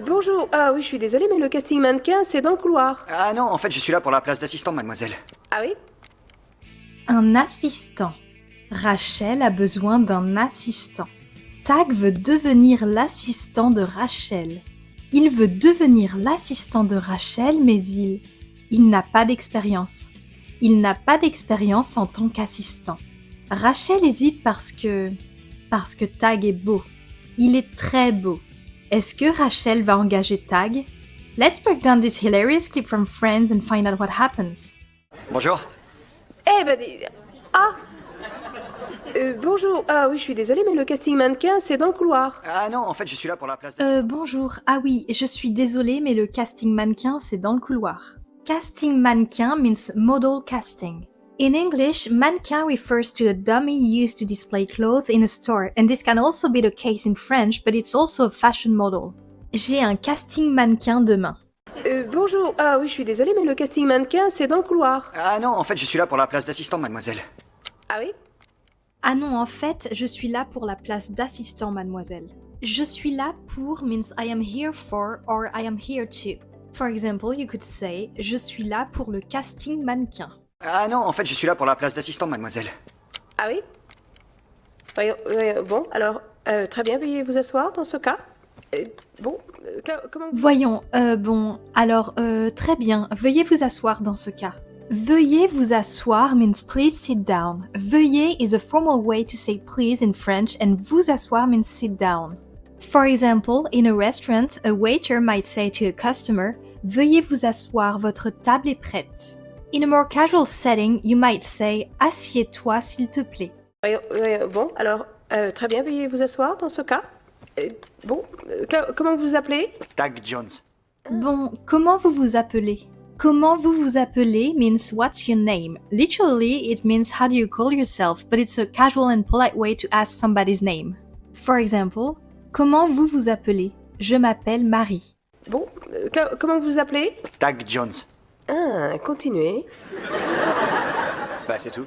Bonjour. Ah oui, je suis désolée, mais le casting mannequin, c'est dans le couloir. Ah non, en fait, je suis là pour la place d'assistant, mademoiselle. Ah oui? Un assistant. Rachel a besoin d'un assistant. Tag veut devenir l'assistant de Rachel. Il veut devenir l'assistant de Rachel, mais il n'a pas d'expérience. Il n'a pas d'expérience en tant qu'assistant. Rachel hésite parce que Tag est beau. Il est très beau. Est-ce que Rachel va engager Tag? Let's break down this hilarious clip from Friends and find out what happens. Bonjour. Eh ben, ah! Bonjour. Ah oui, je suis désolée, mais le casting mannequin, c'est dans le couloir. Ah non, en fait, je suis là pour la place d'assistant. Bonjour. Ah oui, je suis désolée, mais le casting mannequin, c'est dans le couloir. Casting mannequin means model casting. In English, mannequin refers to a dummy used to display clothes in a store, and this can also be the case in French, but it's also a fashion model. J'ai un casting mannequin demain. Bonjour. Ah oui, je suis désolée, mais le casting mannequin, c'est dans le couloir. Ah non, en fait, je suis là pour la place d'assistant, mademoiselle. Ah oui? Ah non, en fait, je suis là pour la place d'assistant, mademoiselle. Je suis là pour means I am here for or I am here to. For example, you could say je suis là pour le casting mannequin. Ah non, en fait, je suis là pour la place d'assistant, mademoiselle. Ah oui? Bon, alors, très bien, veuillez vous asseoir dans ce cas. Comment vous... Voyons, très bien, veuillez vous asseoir dans ce cas. Veuillez vous asseoir means please sit down. Veuillez is a formal way to say please in French and vous asseoir means sit down. For example, in a restaurant, a waiter might say to a customer, veuillez vous asseoir, votre table est prête. In a more casual setting, you might say, assieds-toi s'il te plaît. Bon, alors, très bien, veuillez vous asseoir dans ce cas. Comment vous vous appelez? Tag Jones. Bon, comment vous vous appelez? Comment vous vous appelez means what's your name. Literally, it means how do you call yourself, but it's a casual and polite way to ask somebody's name. For example, comment vous vous appelez? Je m'appelle Marie. Bon, comment vous vous appelez? Tag Jones. Ah, continuez. Bah, c'est tout.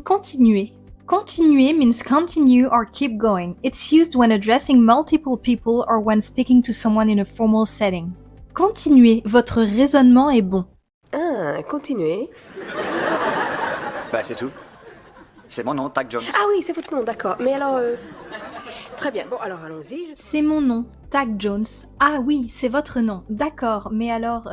Continuez. Continuer means continue or keep going. It's used when addressing multiple people or when speaking to someone in a formal setting. Continuez, votre raisonnement est bon. Ah, continuez. Bah, c'est tout. C'est mon nom, Tag Jones. Ah oui, c'est votre nom, d'accord. Mais alors, très bien. Bon, alors allons-y. C'est mon nom, Tag Jones. Ah oui, c'est votre nom. D'accord, mais alors,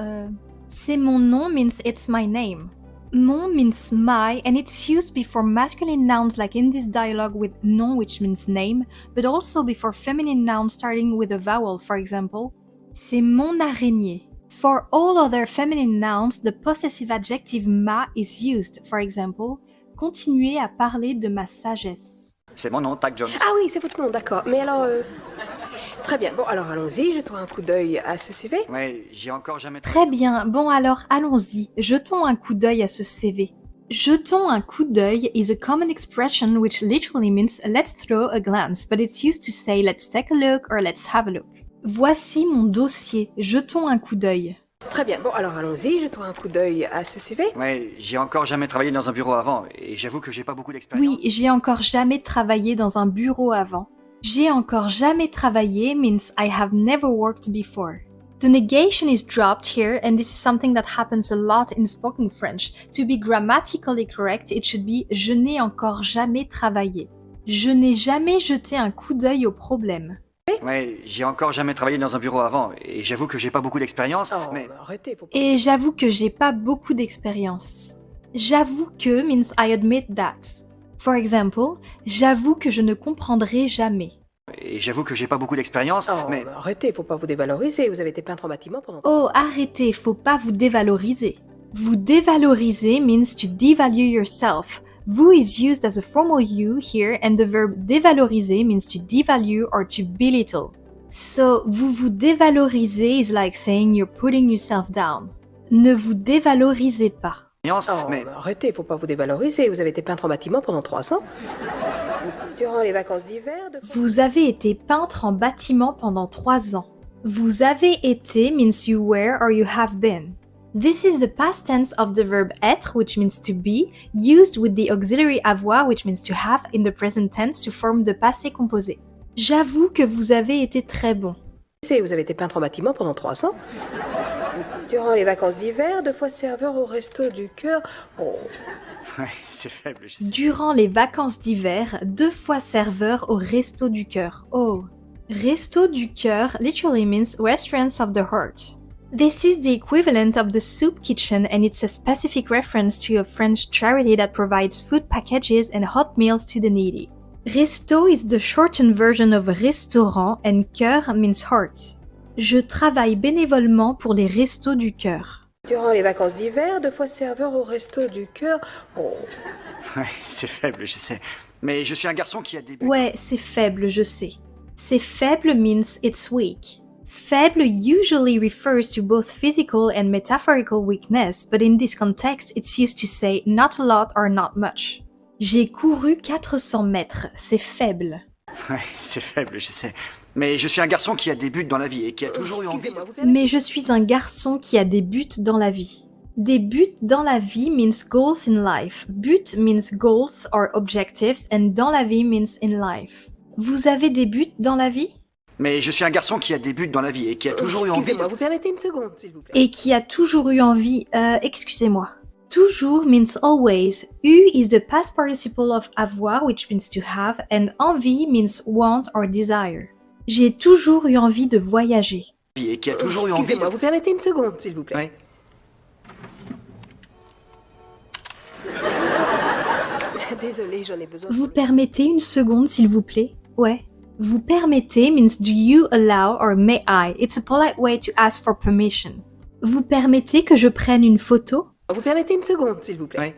c'est mon nom means it's my name. Mon means my and it's used before masculine nouns like in this dialogue with nom which means name, but also before feminine nouns starting with a vowel, for example. C'est mon araignée. For all other feminine nouns, the possessive adjective ma is used, for example. Continuez à parler de ma sagesse. C'est mon nom, Tag Jones. Ah oui, c'est votre nom, d'accord. Mais alors, très bien. Bon, alors allons-y, jetons un coup d'œil à ce CV. Ouais, j'ai encore jamais... Très bien, bon alors allons-y, jetons un coup d'œil à ce CV. Jetons un coup d'œil is a common expression which literally means let's throw a glance, but it's used to say let's take a look or let's have a look. Voici mon dossier, jetons un coup d'œil. Très bien, bon alors allons-y, jetons un coup d'œil à ce CV. Ouais, j'ai encore jamais travaillé dans un bureau avant, et j'avoue que j'ai pas beaucoup d'expérience. Oui, j'ai encore jamais travaillé dans un bureau avant. J'ai encore jamais travaillé means I have never worked before. The negation is dropped here and this is something that happens a lot in spoken French. To be grammatically correct, it should be je n'ai encore jamais travaillé. Je n'ai jamais jeté un coup d'œil au problème. Ouais, j'ai encore jamais travaillé dans un bureau avant, et j'avoue que j'ai pas beaucoup d'expérience, mais... Arrêtez, faut pas... Et j'avoue que j'ai pas beaucoup d'expérience. J'avoue que means I admit that. For example, j'avoue que je ne comprendrai jamais. Et j'avoue que j'ai pas beaucoup d'expérience, mais... Arrêtez, faut pas vous dévaloriser, vous avez été peintre en bâtiment pendant... Oh, arrêtez, faut pas vous dévaloriser. Vous dévaloriser means to devalue yourself. Vous is used as a formal you here and the verb dévaloriser means to devalue or to belittle. So, vous vous dévalorisez is like saying you're putting yourself down. Ne vous dévalorisez pas. mais... Arrêtez, faut pas vous dévaloriser, vous avez été peintre en bâtiment pendant 3 ans. Durant les vacances d'hiver... Vous avez été peintre en bâtiment pendant 3 ans. Vous avez été means you were or you have been. This is the past tense of the verb être, which means to be, used with the auxiliary avoir, which means to have, in the present tense to form the passé composé. J'avoue que vous avez été très bon. Vous avez été peintre en bâtiment pendant 3 ans. Durant les vacances d'hiver, 2 fois serveur au resto du cœur. Oh. Ouais, c'est faible, je sais. Durant les vacances d'hiver, 2 fois serveur au Resto du Cœur. Oh. Resto du Cœur literally means restaurants of the heart. This is the equivalent of the soup kitchen and it's a specific reference to a French charity that provides food packages and hot meals to the needy. Resto is the shortened version of restaurant and cœur means heart. Je travaille bénévolement pour les Restos du Cœur. Durant les vacances d'hiver, 2 fois serveur au resto du cœur. Oh. Ouais, c'est faible, je sais. Mais je suis un garçon qui a des buts. Ouais, c'est faible, je sais. C'est faible means it's weak. Faible usually refers to both physical and metaphorical weakness, but in this context, it's used to say not a lot or not much. J'ai couru 400 mètres, c'est faible. Ouais, c'est faible, je sais. Mais je suis un garçon qui a des buts dans la vie et qui a toujours eu envie. Excusez-moi, vous permettez? Mais je suis un garçon qui a des buts dans la vie. Des buts dans la vie means goals in life. But means goals or objectives and dans la vie means in life. Vous avez des buts dans la vie? Mais je suis un garçon qui a des buts dans la vie et qui a toujours eu envie. Excusez-moi, vous permettez une seconde, s'il vous plaît? Et qui a toujours eu envie... excusez-moi. Toujours means always. Eu is the past participle of avoir, which means to have, and envie means want or desire. J'ai toujours eu envie de voyager. Et qui a toujours eu envie. Excusez-moi, vous permettez une seconde, s'il vous plaît? Ouais. Désolée, j'en ai besoin. Vous permettez une seconde, s'il vous plaît? Ouais. Vous permettez means do you allow or may I? It's a polite way to ask for permission. Vous permettez que je prenne une photo? Vous permettez une seconde, s'il vous plaît? Ouais.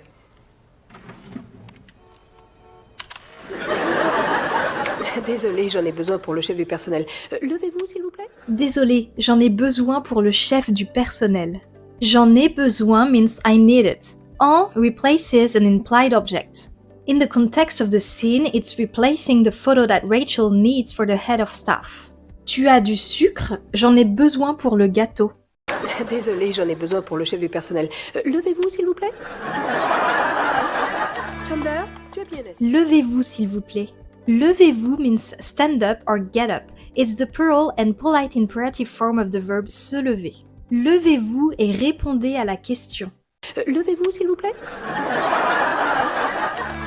Désolée, j'en ai besoin pour le chef du personnel. Levez-vous, s'il vous plaît? Désolé, j'en ai besoin pour le chef du personnel. J'en ai besoin means I need it. En replaces an implied object. In the context of the scene, it's replacing the photo that Rachel needs for the head of staff. Tu as du sucre? J'en ai besoin pour le gâteau. Désolée, j'en ai besoin pour le chef du personnel. Levez-vous, s'il vous plaît? Chandler, tu es bien assis. Levez-vous, s'il vous plaît. Levez-vous means stand up or get up. It's the plural and polite imperative form of the verb se lever. Levez-vous et répondez à la question. Levez-vous, s'il vous plaît?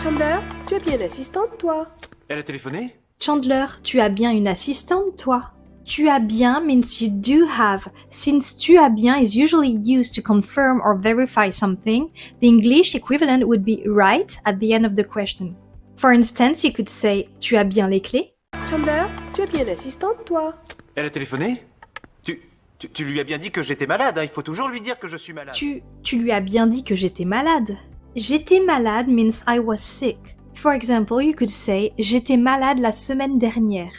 Chandler, tu es bien une assistante, toi? Elle a téléphoné? Chandler, tu as bien une assistante, toi? Tu as bien means you do have. Since tu as bien is usually used to confirm or verify something, the English equivalent would be right at the end of the question. For instance, you could say, tu as bien les clés? Chandler, tu es bien une assistante, toi? Elle a téléphoné? Tu lui as bien dit que j'étais malade, hein. Il faut toujours lui dire que je suis malade. Tu lui as bien dit que j'étais malade. J'étais malade means I was sick. For example, you could say, j'étais malade la semaine dernière.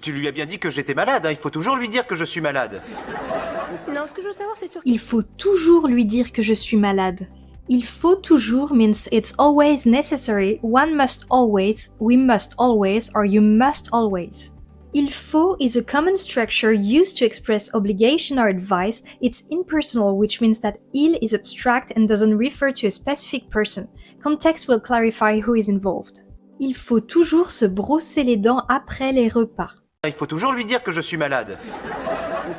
Tu lui as bien dit que j'étais malade, hein. Il faut toujours lui dire que je suis malade. Non, ce que je veux savoir, c'est sur... Il faut toujours lui dire que je suis malade. Il faut toujours means it's always necessary, one must always, we must always, or you must always. Il faut is a common structure used to express obligation or advice. It's impersonal, which means that il is abstract and doesn't refer to a specific person. Context will clarify who is involved. Il faut toujours se brosser les dents après les repas. Il faut toujours lui dire que je suis malade.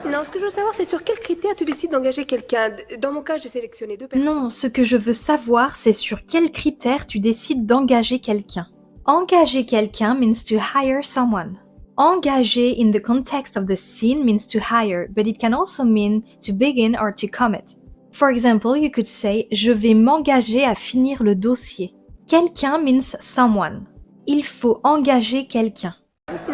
Non, ce que je veux savoir, c'est sur quels critères tu décides d'engager quelqu'un. Dans mon cas, j'ai sélectionné 2 personnes. Non, ce que je veux savoir, c'est sur quels critères tu décides d'engager quelqu'un. Engager quelqu'un means to hire someone. Engager in the context of the scene means to hire, but it can also mean to begin or to commit. For example, you could say, je vais m'engager à finir le dossier. Quelqu'un means someone. Il faut engager quelqu'un.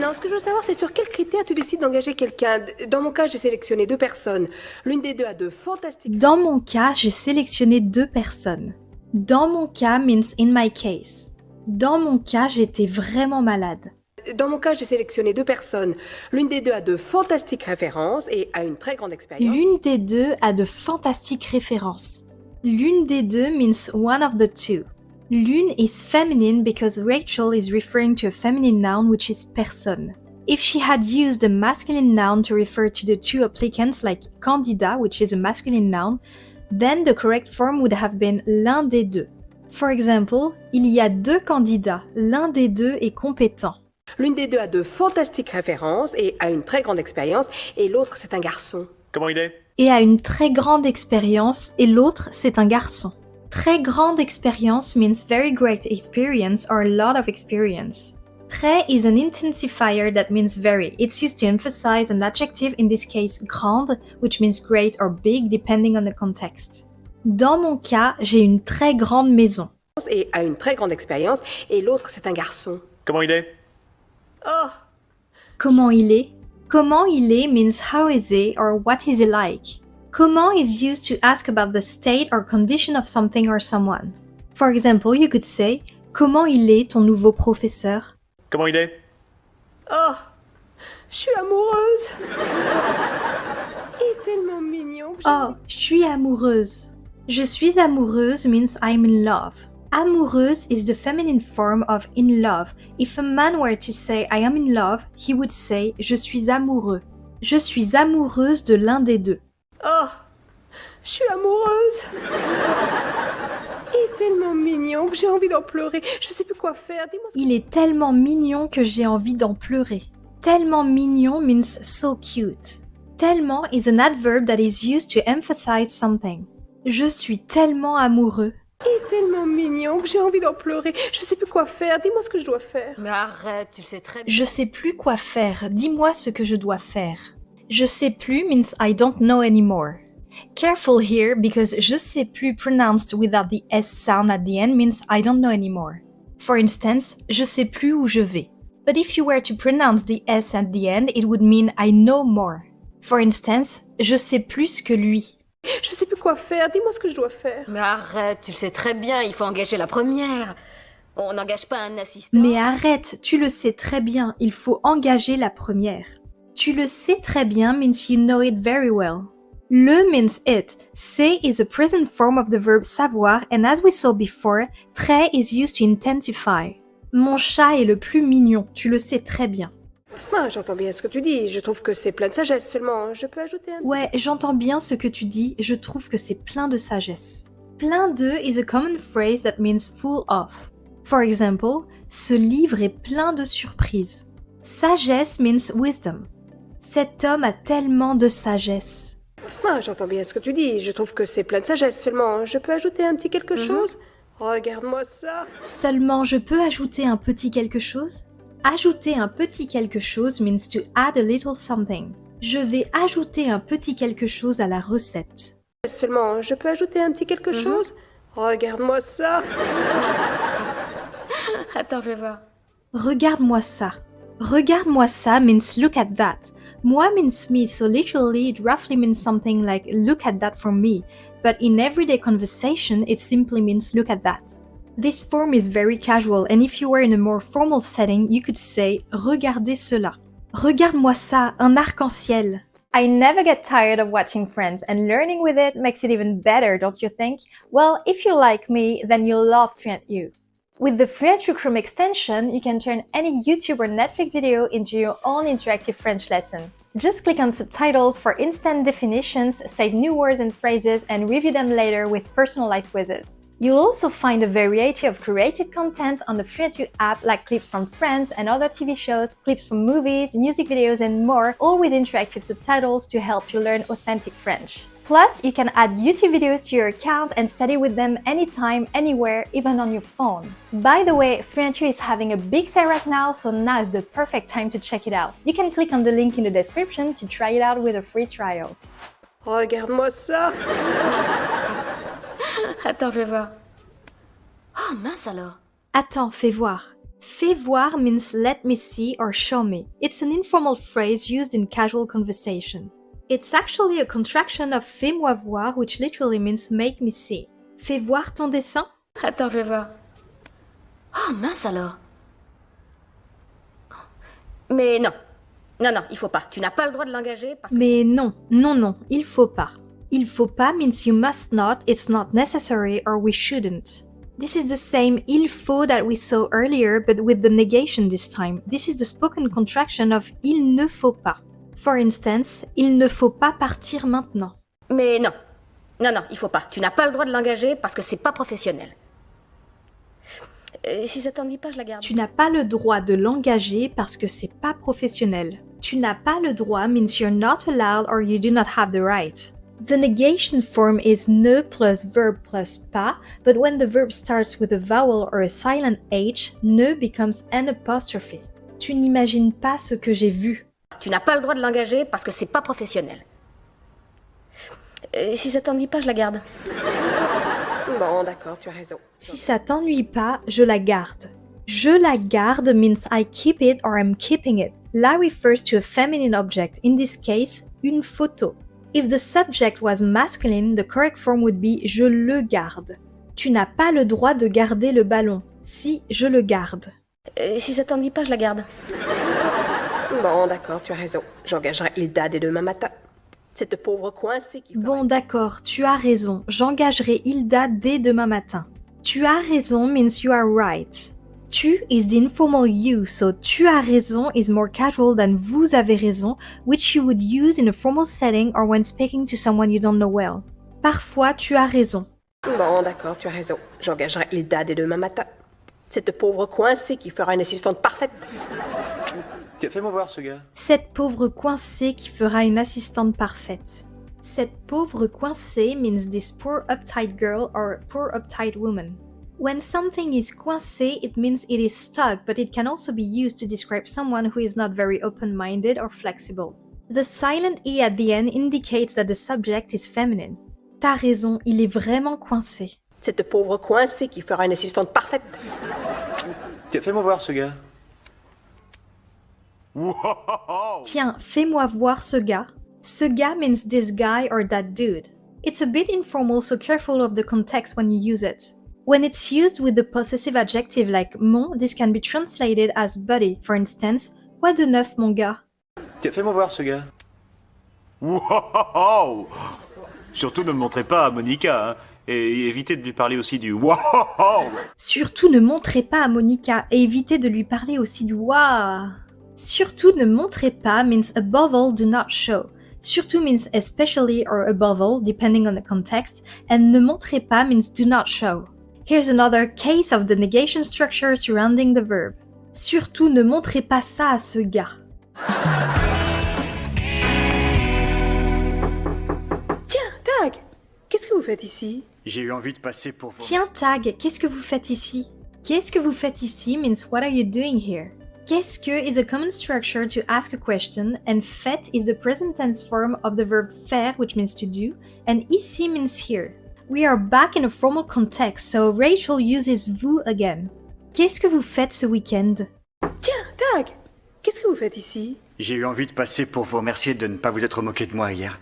Non, ce que je veux savoir, c'est sur quels critères tu décides d'engager quelqu'un. Dans mon cas, j'ai sélectionné 2 personnes. L'une des 2 a de fantastiques... Dans mon cas, j'ai sélectionné 2 personnes. Dans mon cas means in my case. Dans mon cas, j'étais vraiment malade. Dans mon cas, j'ai sélectionné 2 personnes. L'une des 2 a de fantastiques références et a une très grande expérience. L'une des 2 a de fantastiques références. L'une des 2 means one of the two. L'une is feminine because Rachel is referring to a feminine noun which is person. If she had used a masculine noun to refer to the 2 applicants like candidat, which is a masculine noun, then the correct form would have been l'un des 2. For example, il y a 2 candidats, l'un des 2 est compétent. L'une des deux a de fantastiques références et a une très grande expérience, et l'autre, c'est un garçon. Comment il est? Et a une très grande expérience et l'autre, c'est un garçon. Très grande expérience means very great experience or a lot of experience. Très is an intensifier that means very. It's used to emphasize an adjective, in this case grande, which means great or big depending on the context. Dans mon cas, j'ai une très grande maison. Et a une très grande expérience, et l'autre, c'est un garçon. Comment il est? Oh, Comment il est? Comment il est means how is he or what is he like. Comment is used to ask about the state or condition of something or someone. For example, you could say, comment il est ton nouveau professeur? Comment il est? oh, je suis amoureuse. Il est tellement mignon que Oh, je suis amoureuse. Je suis amoureuse means I'm in love. Amoureuse is the feminine form of in love. If a man were to say I am in love, he would say je suis amoureux. Je suis amoureuse de l'un des deux. Oh, je suis amoureuse. Il est tellement mignon que j'ai envie d'en pleurer. Je sais plus quoi faire. Dis-moi ce que... Il est tellement mignon que j'ai envie d'en pleurer. Tellement mignon means so cute. Tellement is an adverb that is used to emphasize something. Je suis tellement amoureux. Il est tellement mignon que j'ai envie d'en pleurer. Je sais plus quoi faire. Dis-moi ce que je dois faire. Mais arrête, tu le sais très bien. Je sais plus quoi faire. Dis-moi ce que je dois faire. Je sais plus means I don't know anymore. Careful here because je sais plus pronounced without the S sound at the end means I don't know anymore. For instance, je sais plus où je vais. But if you were to pronounce the S at the end, it would mean I know more. For instance, je sais plus que lui. Je sais plus quoi faire. Dis-moi ce que je dois faire. Mais arrête, tu le sais très bien, il faut engager la première. On n'engage pas un assistant. Mais arrête, tu le sais très bien, il faut engager la première. Tu le sais très bien means you know it very well. Le means it. Say is a present form of the verb savoir and as we saw before, très is used to intensify. Mon chat est le plus mignon, tu le sais très bien. Ah, j'entends bien ce que tu dis. Je trouve que c'est plein de sagesse seulement. Je peux ajouter un... Ouais, j'entends bien ce que tu dis, je trouve que c'est plein de sagesse. Plein de is a common phrase that means full of. For example, ce livre est plein de surprises. Sagesse means wisdom. Cet homme a tellement de sagesse. Ah, j'entends bien ce que tu dis. Je trouve que c'est plein de sagesse seulement. Je peux ajouter un petit quelque chose? Regarde-moi ça. Seulement, je peux ajouter un petit quelque chose? Ajouter un petit quelque chose means to add a little something. Je vais ajouter un petit quelque chose à la recette. Seulement, je peux ajouter un petit quelque chose? Regarde-moi ça. Attends, je vais voir. Regarde-moi ça. Regarde-moi ça means look at that. Moi means me, so literally it roughly means something like look at that for me, but in everyday conversation it simply means look at that. This form is very casual, and if you were in a more formal setting, you could say regardez cela. Regarde-moi ça, un arc-en-ciel. I never get tired of watching Friends, and learning with it makes it even better, don't you think? Well, if you like me, then you'll love FluentU. With the FluentU Chrome extension, you can turn any YouTube or Netflix video into your own interactive French lesson. Just click on subtitles for instant definitions, save new words and phrases, and review them later with personalized quizzes. You'll also find a variety of curated content on the FluentU app, like clips from Friends and other TV shows, clips from movies, music videos, and more, all with interactive subtitles to help you learn authentic French. Plus, you can add YouTube videos to your account and study with them anytime, anywhere, even on your phone. By the way, FluentU is having a big sale right now, so now is the perfect time to check it out. You can click on the link in the description to try it out with a free trial. Regarde-moi ça. Attends, je vais voir. Oh mince alors. Attends, fais voir. Fais voir means let me see or show me. It's an informal phrase used in casual conversation. It's actually a contraction of fais-moi voir, which literally means make me see. Fais voir ton dessin? Attends, je vais voir. Oh mince alors. Mais non. Non, non, il faut pas. Tu n'as pas le droit de l'engager parce que... Mais non, il faut pas. Il faut pas means you must not, it's not necessary, or we shouldn't. This is the same il faut that we saw earlier, but with the negation this time. This is the spoken contraction of il ne faut pas. For instance, il ne faut pas partir maintenant. Mais non. Non, non, il faut pas. Tu n'as pas le droit de l'engager parce que c'est pas professionnel. Si ça t'ennuie pas, je la garde. Tu n'as pas le droit de l'engager parce que c'est pas professionnel. Tu n'as pas le droit means you're not allowed or you do not have the right. The negation form is ne plus verb plus pas, but when the verb starts with a vowel or a silent H, ne becomes an apostrophe. Tu n'imagines pas ce que j'ai vu. Tu n'as pas le droit de l'engager parce que c'est pas professionnel. Si ça t'ennuie pas, je la garde. Bon, d'accord, tu as raison. Si ça t'ennuie pas, je la garde. Je la garde means I keep it or I'm keeping it. La refers to a feminine object, in this case, une photo. If the subject was masculine, the correct form would be je le garde. Tu n'as pas le droit de garder le ballon. Si, je le garde. Si ça t'ennuie pas, je la garde. Bon, d'accord, tu as raison. J'engagerai Hilda dès demain matin. Cette pauvre coincée qui... Bon, d'accord, tu as raison. J'engagerai Hilda dès demain matin. Tu as raison means you are right. Tu is the informal you, so tu as raison is more casual than vous avez raison, which you would use in a formal setting or when speaking to someone you don't know well. Parfois, tu as raison. Bon, d'accord, tu as raison. J'engagerai Hilda dès demain matin. Cette pauvre coincée qui fera une assistante parfaite. Tiens, fais-moi voir ce gars. Cette pauvre coincée qui fera une assistante parfaite. Cette pauvre coincée means this poor uptight girl or poor uptight woman. When something is coincé, it means it is stuck, but it can also be used to describe someone who is not very open-minded or flexible. The silent E at the end indicates that the subject is feminine. T'as raison, il est vraiment coincé. Cette pauvre coincée qui fera une assistante parfaite. Tiens, fais-moi voir ce gars. Tiens, fais-moi voir ce gars. Ce gars means this guy or that dude. It's a bit informal, so careful of the context when you use it. When it's used with the possessive adjective like mon, this can be translated as buddy. For instance, quoi de neuf mon gars? Tiens, fais-moi voir ce gars. Surtout ne le montrez pas à Monica, hein, et évitez de lui parler aussi du Surtout ne montrez pas à Monica et évitez de lui parler aussi du wa. Surtout ne montrez pas means above all do not show. Surtout means especially or above all, depending on the context, and ne montrez pas means do not show. Here's another case of the negation structure surrounding the verb. Surtout ne montrez pas ça à ce gars. Tiens, Tag, qu'est-ce que vous faites ici? J'ai eu envie de passer pour vous. Tiens, Tag, qu'est-ce que vous faites ici? Qu'est-ce que vous faites ici means what are you doing here? Qu'est-ce que is a common structure to ask a question, and fait is the present tense form of the verb faire, which means to do, and ici means here. We are back in a formal context, so Rachel uses vous again. Qu'est-ce que vous faites ce week-end? Tiens, Tag, qu'est-ce que vous faites ici? J'ai eu envie de passer pour vous remercier de ne pas vous être moqué de moi hier.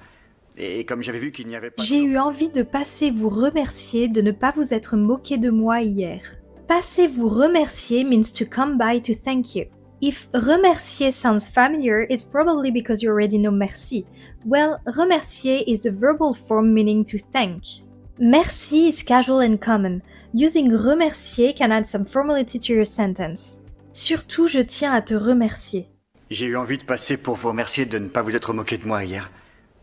Et comme j'avais vu qu'il n'y avait pas... J'ai eu envie de passer vous remercier de ne pas vous être moqué de moi hier. Passer vous remercier means to come by to thank you. If remercier sounds familiar, it's probably because you already know merci. Well, remercier is the verbal form meaning to thank. Merci is casual and common. Using remercier can add some formality to your sentence. Surtout, je tiens à te remercier. J'ai eu envie de passer pour vous remercier de ne pas vous être moqué de moi hier.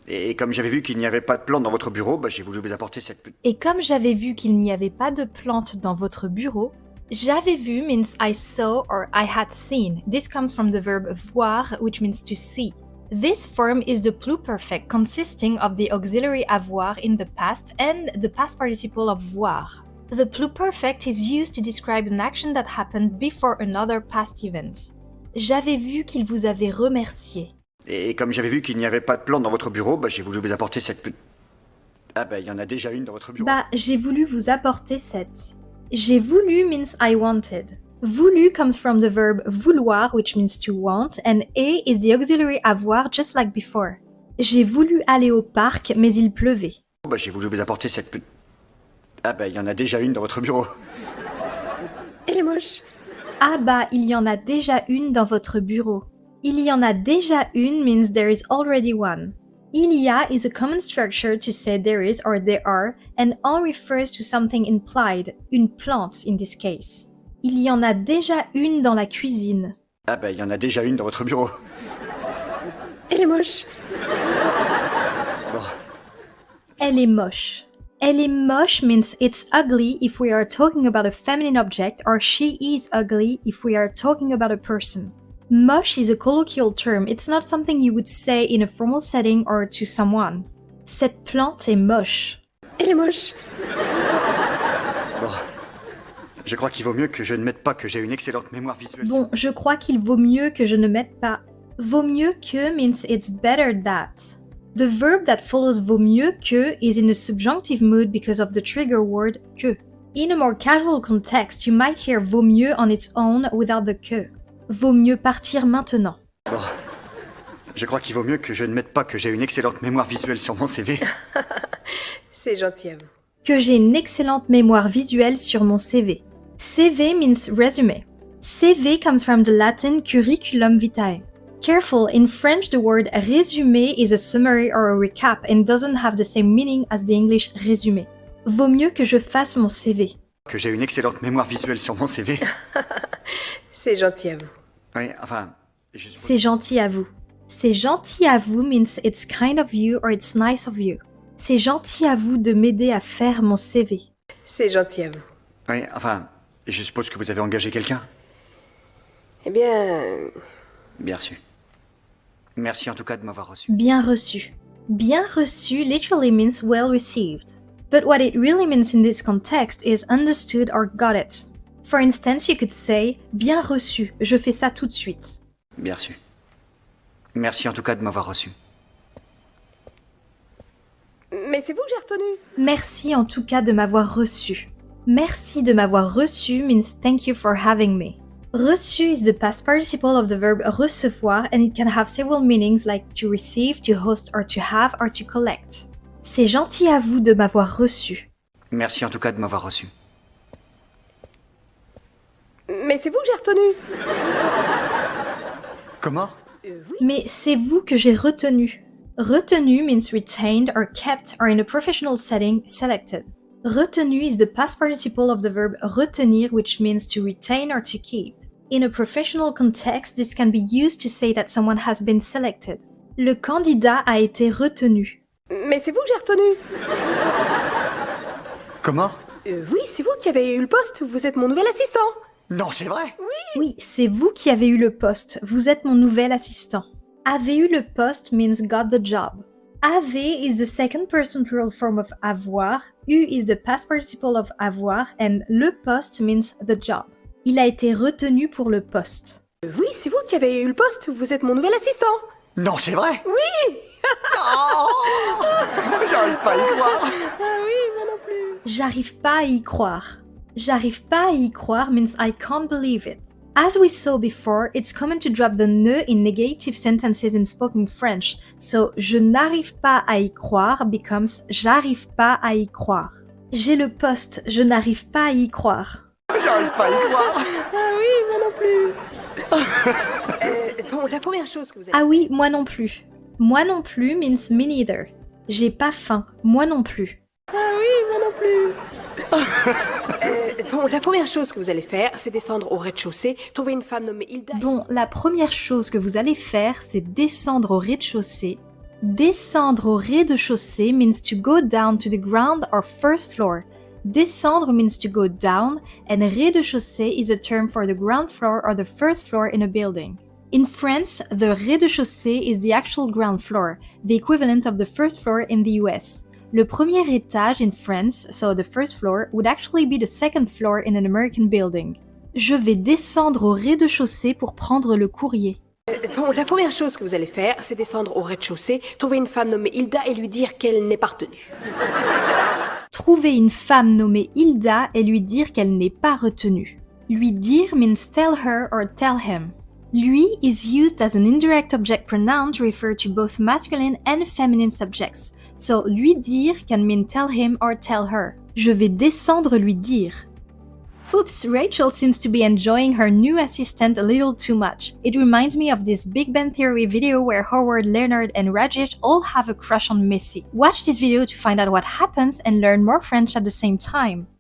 Et comme j'avais vu qu'il n'y avait pas de plante dans votre bureau, j'ai voulu vous apporter cette... Et comme j'avais vu qu'il n'y avait pas de plante dans votre bureau, j'avais vu means I saw or I had seen. This comes from the verb voir, which means to see. This form is the pluperfect consisting of the auxiliary avoir in the past and the past participle of voir. The pluperfect is used to describe an action that happened before another past event. J'avais vu qu'il vous avait remercié. Et comme j'avais vu qu'il n'y avait pas de plante dans votre bureau, j'ai voulu vous apporter cette... il y en a déjà une dans votre bureau. J'ai voulu vous apporter cette. J'ai voulu means I wanted. Voulu comes from the verb vouloir, which means to want, and et is the auxiliary avoir just like before. J'ai voulu aller au parc, mais il pleuvait. J'ai voulu vous apporter cette... il y en a déjà une dans votre bureau. Elle est moche. Il y en a déjà une dans votre bureau. Il y en a déjà une means there is already one. Il y a is a common structure to say there is or there are, and all refers to something implied, une plante in this case. Il y en a déjà une dans la cuisine. Il y en a déjà une dans votre bureau. Elle est moche. Bon. Elle est moche. Elle est moche means it's ugly if we are talking about a feminine object, or she is ugly if we are talking about a person. Moche is a colloquial term, it's not something you would say in a formal setting or to someone. Cette plante est moche. Elle est moche. Bon. Je crois qu'il vaut mieux que je ne mette pas que j'ai une excellente mémoire visuelle. Bon, je crois qu'il vaut mieux que je ne mette pas. Vaut mieux que means it's better that. The verb that follows vaut mieux que is in a subjunctive mood because of the trigger word que. In a more casual context, you might hear vaut mieux on its own without the que. Vaut mieux partir maintenant. Bon. Je crois qu'il vaut mieux que je ne mette pas que j'ai une excellente mémoire visuelle sur mon CV. C'est gentil à vous. Que j'ai une excellente mémoire visuelle sur mon CV. CV means resume. CV comes from the Latin curriculum vitae. Careful, in French the word résumé is a summary or a recap and doesn't have the same meaning as the English résumé. Vaut mieux que je fasse mon CV. Que j'ai une excellente mémoire visuelle sur mon CV. C'est gentil à vous. Oui, enfin... je suppose- C'est gentil à vous. C'est gentil à vous means it's kind of you or it's nice of you. C'est gentil à vous de m'aider à faire mon CV. C'est gentil à vous. Oui, enfin... je suppose que vous avez engagé quelqu'un. Eh bien... Bien reçu. Merci en tout cas de m'avoir reçu. Bien reçu. Bien reçu literally means well received. But what it really means in this context is understood or got it. For instance, you could say bien reçu, je fais ça tout de suite. Bien reçu. Merci en tout cas de m'avoir reçu. Mais c'est vous que j'ai retenu. Merci en tout cas de m'avoir reçu. Merci de m'avoir reçu means thank you for having me. Reçu is the past participle of the verb recevoir and it can have several meanings like to receive, to host or to have or to collect. C'est gentil à vous de m'avoir reçu. Merci en tout cas de m'avoir reçu. Mais c'est vous que j'ai retenu. Comment? Oui. Mais c'est vous que j'ai retenu. Retenu means retained or kept or in a professional setting, selected. Retenu is the past participle of the verb retenir, which means to retain or to keep. In a professional context, this can be used to say that someone has been selected. Le candidat a été retenu. Mais c'est vous que j'ai retenu. Comment? Oui, c'est vous qui avez eu le poste. Vous êtes mon nouvel assistant. Non, c'est vrai? Oui, c'est vous qui avez eu le poste. Vous êtes mon nouvel assistant. Avez eu le poste means got the job. Have is the second person plural form of avoir, eu is the past participle of avoir, and le poste means the job. Il a été retenu pour le poste. Oui, c'est vous qui avez eu le poste. Vous êtes mon nouvel assistant. Non, c'est vrai? Oui. J'arrive pas à y croire. Ah oui, moi non plus. J'arrive pas à y croire. J'arrive pas à y croire means I can't believe it. As we saw before, it's common to drop the ne in negative sentences in spoken French, so je n'arrive pas à y croire becomes j'arrive pas à y croire. J'ai le poste, je n'arrive pas à y croire. J'arrive pas à y croire. Ah oui, moi non plus. Bon, la première chose que vous avez... Ah oui, moi non plus. Moi non plus means me neither. J'ai pas faim, moi non plus. Ah oui, moi non plus. Bon, la première chose que vous allez faire, c'est descendre au rez-de-chaussée, trouver une femme nommée Hilda. Bon, la première chose que vous allez faire, c'est descendre au rez-de-chaussée. Descendre au rez-de-chaussée means to go down to the ground or first floor. Descendre means to go down, and rez-de-chaussée is a term for the ground floor or the first floor in a building. In France, the rez-de-chaussée is the actual ground floor, the equivalent of the first floor in the US. Le premier étage in France, so the first floor, would actually be the second floor in an American building. Je vais descendre au rez-de-chaussée pour prendre le courrier. Bon, la première chose que vous allez faire, c'est descendre au rez-de-chaussée, trouver une femme nommée Hilda et lui dire qu'elle n'est pas retenue. Trouver une femme nommée Hilda et lui dire qu'elle n'est pas retenue. Lui dire means tell her or tell him. Lui is used as an indirect object pronoun to refer to both masculine and feminine subjects. So lui dire can mean tell him or tell her. Je vais descendre lui dire. Oops, Rachel seems to be enjoying her new assistant a little too much. It reminds me of this Big Bang Theory video where Howard, Leonard and Rajesh all have a crush on Missy. Watch this video to find out what happens and learn more French at the same time.